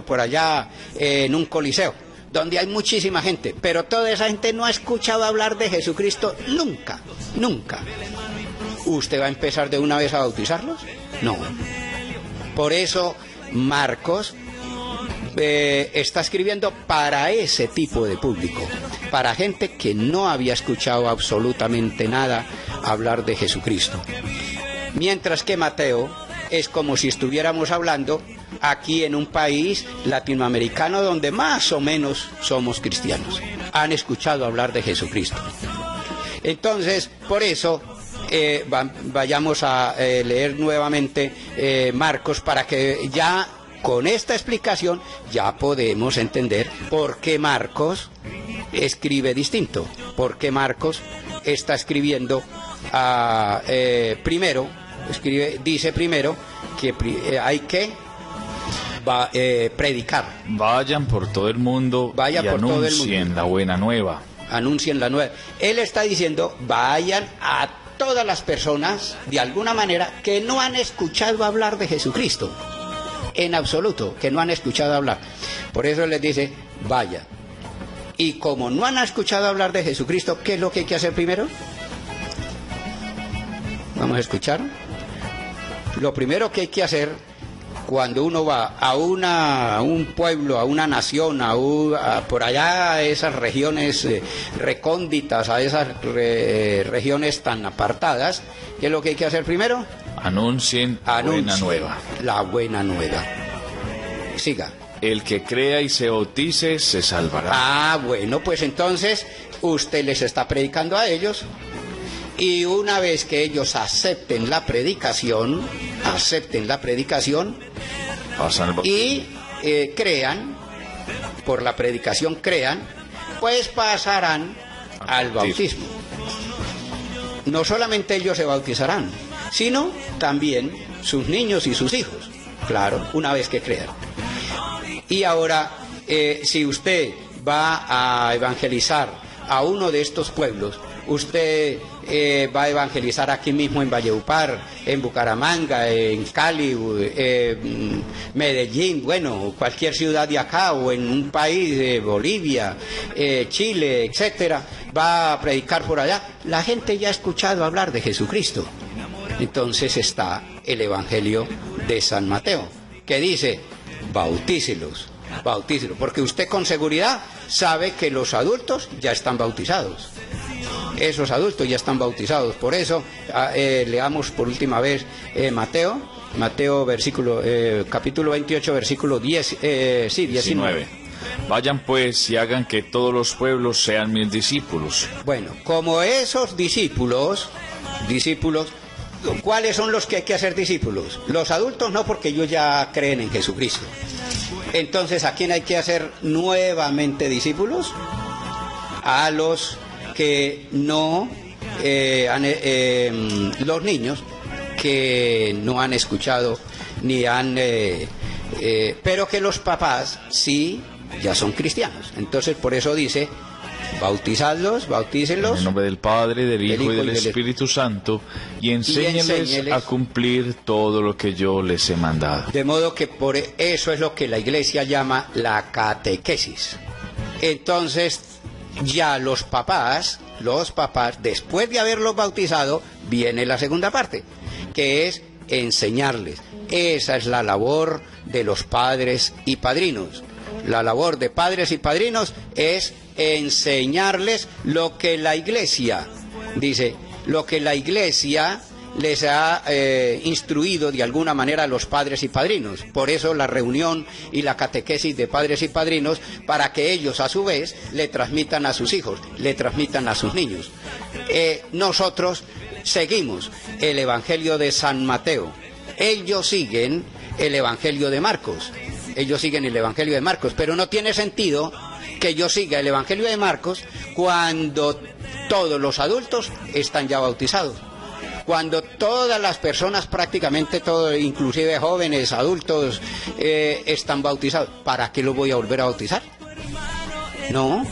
por allá, en un coliseo, donde hay muchísima gente, pero toda esa gente no ha escuchado hablar de Jesucristo nunca. ¿Usted va a empezar de una vez a bautizarlos? No. Por eso Marcos está escribiendo para ese tipo de público, para gente que no había escuchado absolutamente nada hablar de Jesucristo. Mientras que Mateo es como si estuviéramos hablando aquí en un país latinoamericano donde más o menos somos cristianos, han escuchado hablar de Jesucristo. Entonces, por eso vayamos a leer nuevamente Marcos, para que ya con esta explicación ya podemos entender por qué Marcos escribe distinto, por qué Marcos está escribiendo dice primero que hay que predicar. Vayan por todo el mundo y anuncien la buena nueva. Anuncien la nueva. Él está diciendo, vayan a todas las personas, de alguna manera, que no han escuchado hablar de Jesucristo. En absoluto, que no han escuchado hablar. Por eso les dice, vaya. Y como no han escuchado hablar de Jesucristo, ¿qué es lo que hay que hacer primero? Vamos a escuchar. Lo primero que hay que hacer cuando uno va a un pueblo, a una nación, por allá a esas regiones recónditas, a esas regiones tan apartadas, ¿qué es lo que hay que hacer primero? Anuncien la buena nueva. La buena nueva. Siga. El que crea y se bautice se salvará. Bueno, pues entonces usted les está predicando a ellos, y una vez que ellos acepten la predicación y crean, por la predicación crean, pues pasarán al bautismo. No solamente ellos se bautizarán, sino también sus niños y sus hijos, claro, una vez que crean. Y ahora, si usted va a evangelizar a uno de estos pueblos, usted va a evangelizar aquí mismo en Valledupar, en Bucaramanga, en Cali, Medellín, bueno, cualquier ciudad de acá, o en un país de Bolivia, Chile, etcétera, va a predicar por allá. La gente ya ha escuchado hablar de Jesucristo. Entonces está el Evangelio de San Mateo, que dice: bautícelos, bautícelos, porque usted con seguridad sabe que los adultos ya están bautizados. Esos adultos ya están bautizados. Por eso, leamos por última vez Mateo capítulo 28, versículo 19. Vayan pues y hagan que todos los pueblos sean mis discípulos. Bueno, como esos discípulos, ¿cuáles son los que hay que hacer discípulos? Los adultos no, porque ellos ya creen en Jesucristo. Entonces, ¿a quién hay que hacer nuevamente discípulos? A los que no, los niños que no han escuchado ni han, pero que los papás sí ya son cristianos. Entonces, por eso dice: bautizadlos, bautícenlos. En el nombre del Padre, del Hijo y del Espíritu Santo, y enséñeles a cumplir todo lo que yo les he mandado. De modo que por eso es lo que la Iglesia llama la catequesis. Entonces, ya los papás, después de haberlos bautizado, viene la segunda parte, que es enseñarles. Esa es la labor de los padres y padrinos. La labor de padres y padrinos es enseñarles lo que la Iglesia dice, lo que la Iglesia les ha instruido de alguna manera a los padres y padrinos. Por eso la reunión y la catequesis de padres y padrinos, para que ellos a su vez le transmitan a sus hijos, le transmitan a sus niños. Nosotros seguimos el Evangelio de San Mateo. Ellos siguen el Evangelio de Marcos. Pero no tiene sentido que yo siga el Evangelio de Marcos cuando todos los adultos están ya bautizados. Cuando todas las personas, prácticamente todos, inclusive jóvenes, adultos, están bautizados. ¿Para qué los voy a volver a bautizar? No.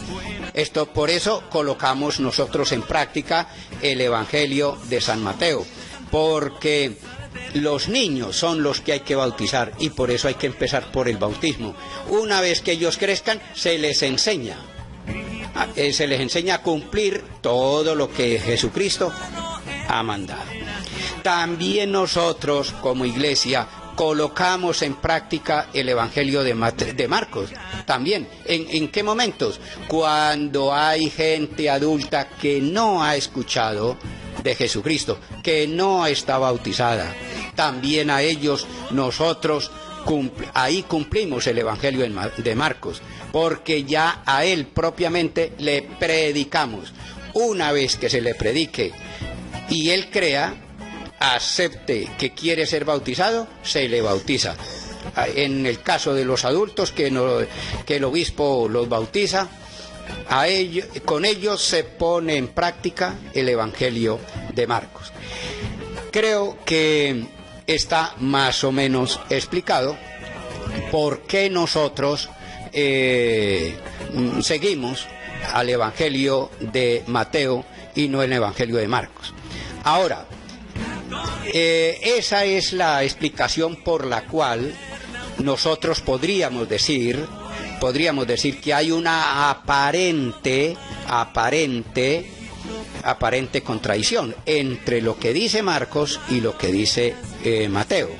Por eso colocamos nosotros en práctica el Evangelio de San Mateo, porque los niños son los que hay que bautizar, y por eso hay que empezar por el bautismo. Una vez que ellos crezcan, se les enseña a cumplir todo lo que Jesucristo ha mandado. También nosotros, como Iglesia, colocamos en práctica el Evangelio de Marcos. También, ¿en qué momentos? Cuando hay gente adulta que no ha escuchado de Jesucristo, que no está bautizada. También a ellos nosotros ahí cumplimos el Evangelio de Marcos, porque ya a él propiamente le predicamos. Una vez que se le predique y él crea, acepte que quiere ser bautizado, se le bautiza. En el caso de los adultos, que el obispo los bautiza, con ellos se pone en práctica el Evangelio de Marcos. Creo que está más o menos explicado por qué nosotros seguimos al Evangelio de Mateo y no el Evangelio de Marcos. Ahora, esa es la explicación por la cual nosotros podríamos decir que hay una aparente contradicción entre lo que dice Marcos y lo que dice Mateo.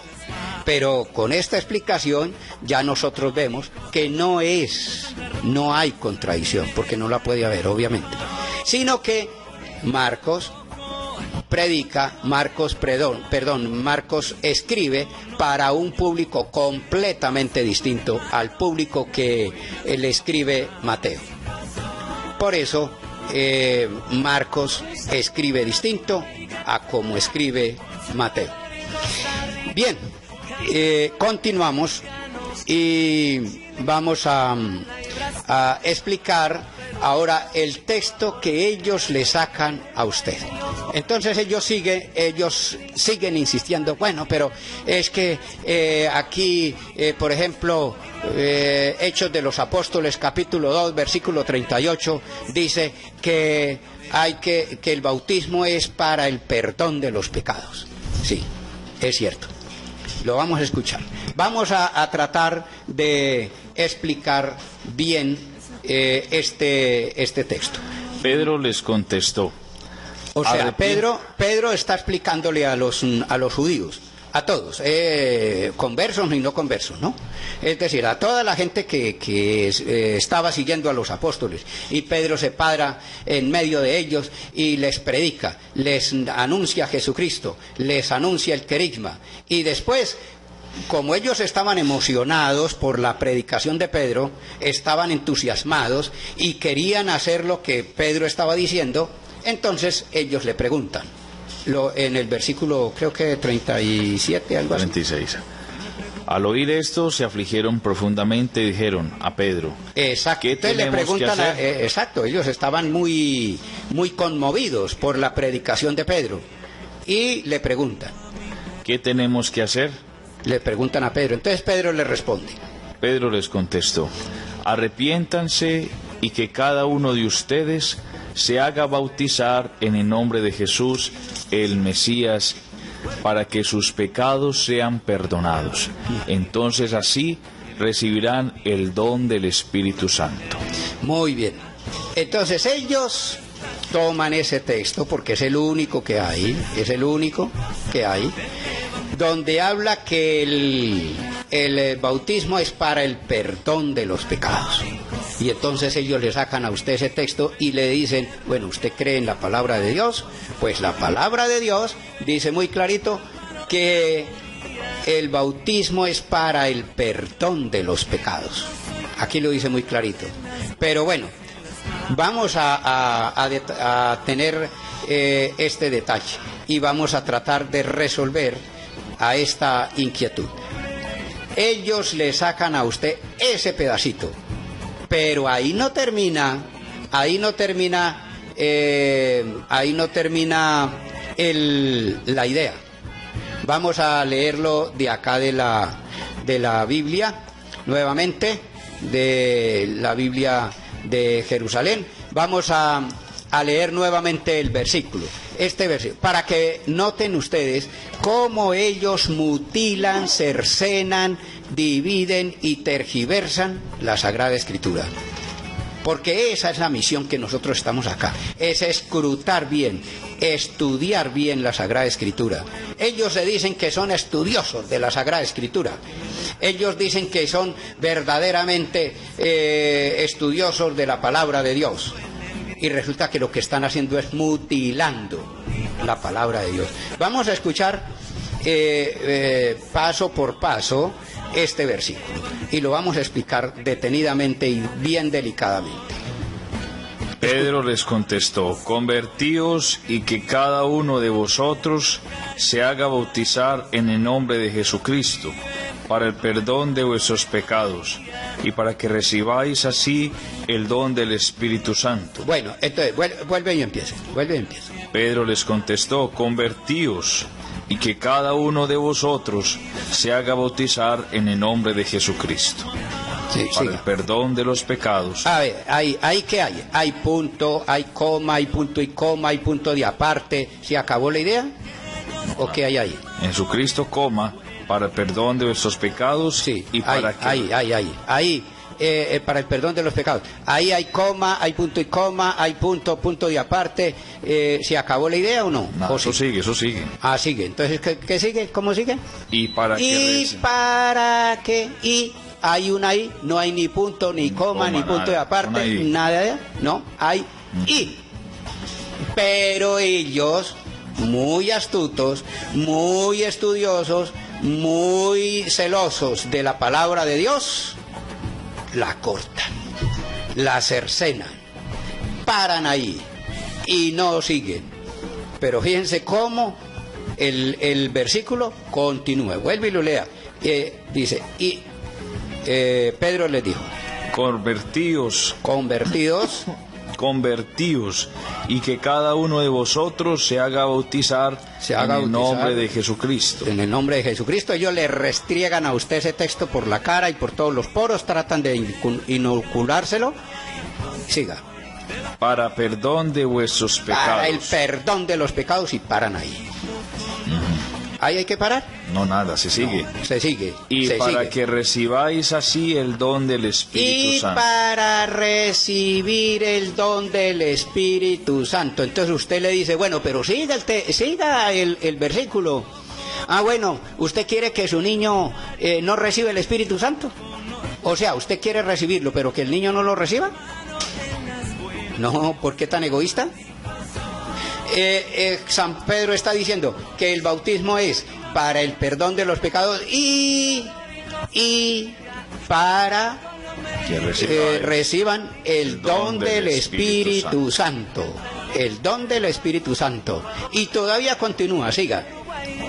Pero con esta explicación ya nosotros vemos que no hay contradicción, porque no la puede haber, obviamente, sino que Marcos escribe para un público completamente distinto al público que le escribe Mateo. Por eso Marcos escribe distinto a como escribe Mateo. Bien, continuamos y vamos a explicar ahora el texto que ellos le sacan a usted. Entonces ellos siguen insistiendo, bueno, pero es que aquí, por ejemplo, Hechos de los Apóstoles, capítulo 2, versículo 38, dice que el bautismo es para el perdón de los pecados. Sí, es cierto. Lo vamos a escuchar. Vamos a tratar de explicar bien este texto. Pedro les contestó. O sea, Pedro está explicándole a los judíos, a todos, conversos y no conversos, ¿no? Es decir, a toda la gente que estaba siguiendo a los apóstoles. Y Pedro se para en medio de ellos y les predica, les anuncia a Jesucristo, les anuncia el querigma. Y después, como ellos estaban emocionados por la predicación de Pedro, estaban entusiasmados y querían hacer lo que Pedro estaba diciendo, entonces ellos le preguntan, en el versículo creo que 37, algo así. 36. Al oír esto se afligieron profundamente y dijeron a Pedro, exacto, ¿qué entonces le tenemos preguntan que hacer? Exacto, ellos estaban muy conmovidos por la predicación de Pedro y le preguntan, ¿qué tenemos que hacer? le preguntan a Pedro. Entonces Pedro le responde. Pedro les contestó, arrepiéntanse y que cada uno de ustedes se haga bautizar en el nombre de Jesús, el Mesías, para que sus pecados sean perdonados. Entonces así recibirán el don del Espíritu Santo. Muy bien. Entonces ellos toman ese texto, porque es el único que hay, donde habla que el bautismo es para el perdón de los pecados. Y entonces ellos le sacan a usted ese texto y le dicen, bueno, ¿usted cree en la palabra de Dios? Pues la palabra de Dios dice muy clarito que el bautismo es para el perdón de los pecados. Aquí lo dice muy clarito. Pero bueno, vamos a tener este detalle y vamos a tratar de resolver a esta inquietud. Ellos le sacan a usted ese pedacito, pero ahí no termina la idea. Vamos a leerlo de acá de la Biblia, nuevamente, de la Biblia de Jerusalén. Vamos a leer nuevamente el versículo, para que noten ustedes cómo ellos mutilan, cercenan, dividen y tergiversan la Sagrada Escritura. Porque esa es la misión que nosotros estamos acá, es escrutar bien, estudiar bien la Sagrada Escritura. Ellos se dicen que son estudiosos de la Sagrada Escritura. Ellos dicen que son verdaderamente estudiosos de la palabra de Dios. Y resulta que lo que están haciendo es mutilando la palabra de Dios. Vamos a escuchar paso por paso este versículo y lo vamos a explicar detenidamente y bien delicadamente. Pedro les contestó, convertíos y que cada uno de vosotros se haga bautizar en el nombre de Jesucristo para el perdón de vuestros pecados y para que recibáis así el don del Espíritu Santo. Bueno, entonces vuelve y empieza. Pedro les contestó, convertíos y que cada uno de vosotros se haga bautizar en el nombre de Jesucristo para el perdón de los pecados. A ver, ¿ahí qué hay? Hay punto, hay coma, hay punto y coma, hay punto de aparte. ¿Se acabó la idea? ¿O qué hay ahí? En Jesucristo, coma, para el perdón de vuestros pecados. Sí, y para ahí, para el perdón de los pecados. Ahí hay coma, hay punto y coma, hay punto de aparte. ¿Se acabó la idea o no? No, eso sigue. Ah, sigue. Entonces, ¿qué sigue? ¿Cómo sigue? Y para que y hay una I, no hay ni punto, ni coma, ni punto de aparte, nada, no, hay y. Pero ellos, muy astutos, muy estudiosos, muy celosos de la palabra de Dios, la cortan, la cercenan, paran ahí y no siguen. Pero fíjense cómo el versículo continúa. Vuelve y lo lea. Dice, y Pedro les dijo, convertíos convertíos, y que cada uno de vosotros se haga bautizar en el nombre de Jesucristo. En el nombre de Jesucristo. Ellos le restriegan a usted ese texto por la cara y por todos los poros, tratan de inoculárselo. Siga. Para perdón de vuestros pecados. Para el perdón de los pecados, y paran ahí. ¿Ahí hay que parar? No, nada, se sigue. No, se sigue. Y se para sigue. que recibáis así el don del Espíritu Santo. Para recibir el don del Espíritu Santo. Entonces usted le dice, bueno, pero siga el versículo. Ah, bueno, ¿usted quiere que su niño no reciba el Espíritu Santo? O sea, ¿usted quiere recibirlo, pero que el niño no lo reciba? No, ¿por qué tan egoísta? San Pedro está diciendo que el bautismo es para el perdón de los pecados y para Que reciban el don del Espíritu Santo. El don del Espíritu Santo. Y todavía continúa, siga.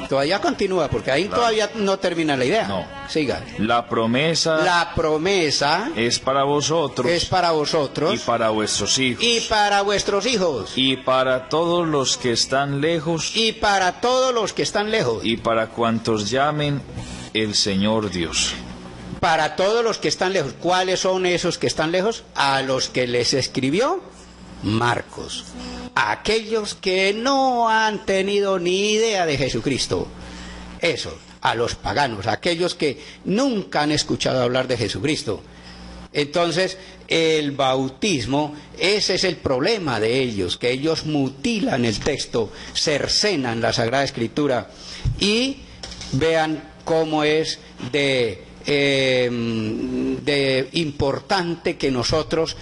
Todavía continúa, porque ahí todavía no termina la idea. No. Siga. La promesa es para vosotros. Es para vosotros. Y para vuestros hijos. Y para vuestros hijos. Y para todos los que están lejos. Y para todos los que están lejos. Y para cuantos llamen el Señor Dios. Para todos los que están lejos. ¿Cuáles son esos que están lejos? A los que les escribió Marcos. A aquellos que no han tenido ni idea de Jesucristo. Eso, a los paganos, a aquellos que nunca han escuchado hablar de Jesucristo. Entonces, el bautismo, ese es el problema de ellos, que ellos mutilan el texto, cercenan la Sagrada Escritura, y vean cómo es de importante que nosotros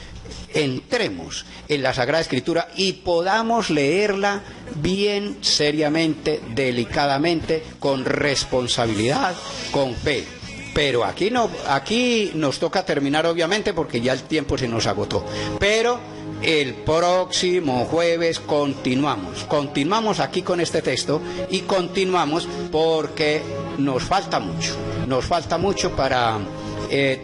entremos en la Sagrada Escritura y podamos leerla bien, seriamente, delicadamente, con responsabilidad, con fe. Pero aquí nos toca terminar, obviamente, porque ya el tiempo se nos agotó. Pero el próximo jueves continuamos aquí con este texto, y continuamos porque nos falta mucho para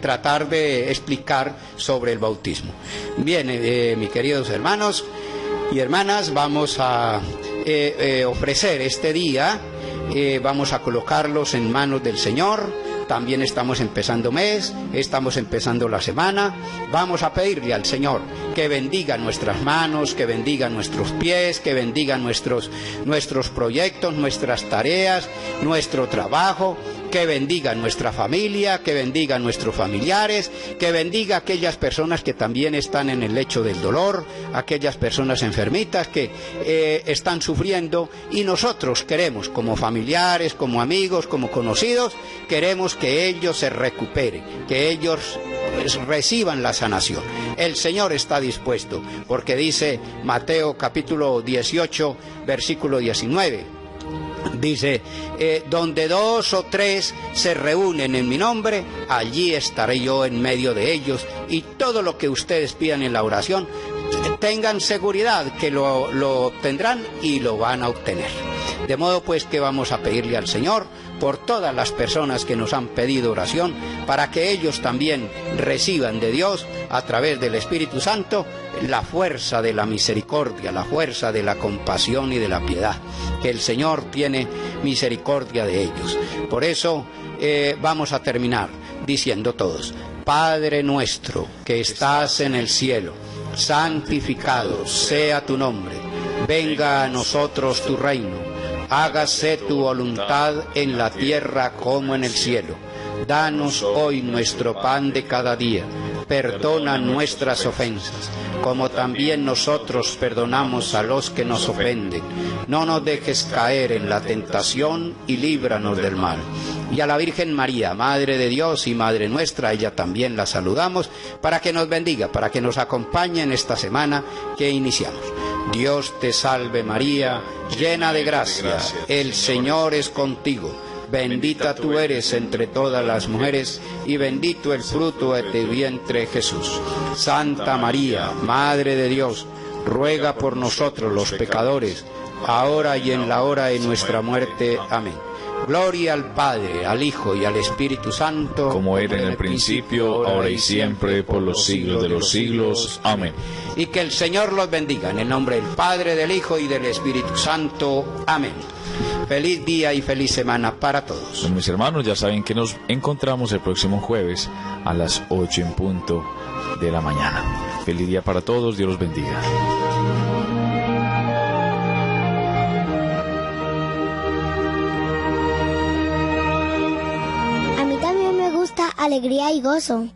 tratar de explicar sobre el bautismo. Bien, mis queridos hermanos y hermanas, vamos a ofrecer este día, vamos a colocarlos en manos del Señor. También estamos empezando mes, estamos empezando la semana. Vamos a pedirle al Señor que bendiga nuestras manos, que bendiga nuestros pies, que bendiga nuestros proyectos, nuestras tareas, nuestro trabajo, que bendiga nuestra familia, que bendiga nuestros familiares, que bendiga a aquellas personas que también están en el lecho del dolor, aquellas personas enfermitas que están sufriendo, y nosotros queremos, como familiares, como amigos, como conocidos, queremos que ellos se recuperen, que ellos reciban la sanación. El Señor está dispuesto, porque dice Mateo capítulo 18, versículo 19. Dice, donde 2 o 3 se reúnen en mi nombre, allí estaré yo en medio de ellos, y todo lo que ustedes pidan en la oración, tengan seguridad que lo obtendrán y lo van a obtener. De modo pues que vamos a pedirle al Señor por todas las personas que nos han pedido oración, para que ellos también reciban de Dios, a través del Espíritu Santo, la fuerza de la misericordia, la fuerza de la compasión y de la piedad, que el Señor tiene misericordia de ellos. Por eso vamos a terminar diciendo todos: Padre nuestro que estás en el cielo, santificado sea tu nombre, venga a nosotros tu reino, hágase tu voluntad en la tierra como en el cielo. Danos hoy nuestro pan de cada día, perdona nuestras ofensas, como también nosotros perdonamos a los que nos ofenden. No nos dejes caer en la tentación y líbranos del mal. Y a la Virgen María, Madre de Dios y Madre nuestra, ella también la saludamos, para que nos bendiga, para que nos acompañe en esta semana que iniciamos. Dios te salve María, llena de gracia, el Señor es contigo. Bendita tú eres entre todas las mujeres, y bendito el fruto de tu vientre Jesús. Santa María, Madre de Dios, ruega por nosotros los pecadores, ahora y en la hora de nuestra muerte. Amén. Gloria al Padre, al Hijo y al Espíritu Santo, como era en el principio, ahora y siempre, por los siglos de los siglos. Amén. Y que el Señor los bendiga, en el nombre del Padre, del Hijo y del Espíritu Santo. Amén. Feliz día y feliz semana para todos. Bueno, mis hermanos, ya saben que nos encontramos el próximo jueves a las 8 en punto de la mañana. Feliz día para todos, Dios los bendiga. A mí también me gusta alegría y gozo.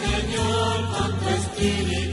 Señor, con tu espíritu.